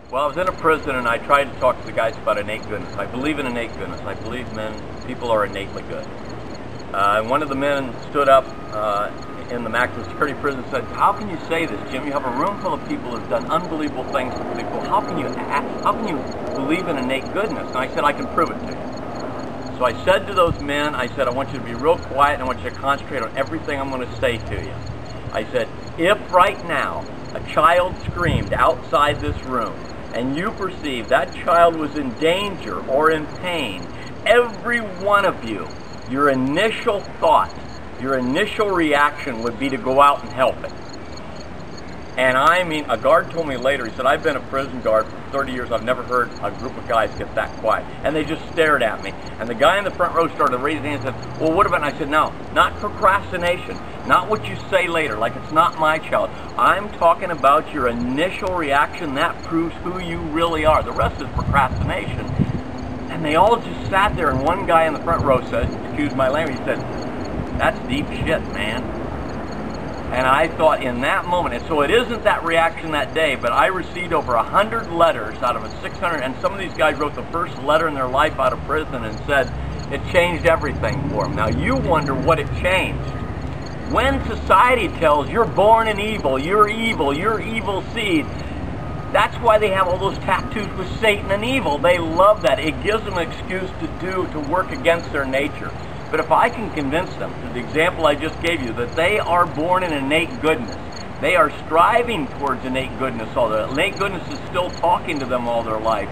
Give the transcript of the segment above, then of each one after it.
Well, I was in a prison and I tried to talk to the guys about innate goodness. I believe in innate goodness. I believe people are innately good. And one of the men stood up in the maximum security prison and said, "How can you say this, Jim? You have a room full of people who've done unbelievable things for people. How can you believe in innate goodness?" And I said, "I can prove it to you." So I said to those men, I said, "I want you to be real quiet and I want you to concentrate on everything I'm going to say to you." I said, "If right now a child screamed outside this room and you perceive that child was in danger or in pain, every one of you, your initial thought, your initial reaction would be to go out and help it." And I mean, a guard told me later, he said, "I've been a prison guard for 30 years. I've never heard a group of guys get that quiet." And they just stared at me. And the guy in the front row started raising his hand and said, "Well, what about?" And I said, "No, not procrastination. Not what you say later, like it's not my child. I'm talking about your initial reaction. That proves who you really are. The rest is procrastination." And they all just sat there, and one guy in the front row said, excuse my language, he said, "That's deep shit, man." And I thought in that moment, and so it isn't that reaction that day, but I received over 100 letters out of a 600, and some of these guys wrote the first letter in their life out of prison and said it changed everything for them. Now you wonder what it changed. When society tells you're born in evil, you're evil seed, that's why they have all those tattoos with Satan and evil. They love that. It gives them an excuse to work against their nature. But if I can convince them, through the example I just gave you, that they are born in innate goodness, they are striving towards innate goodness all their life, innate goodness is still talking to them all their life,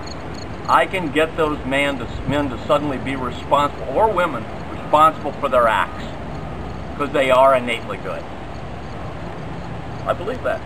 I can get those men to suddenly be responsible, or women, responsible for their acts, because they are innately good. I believe that.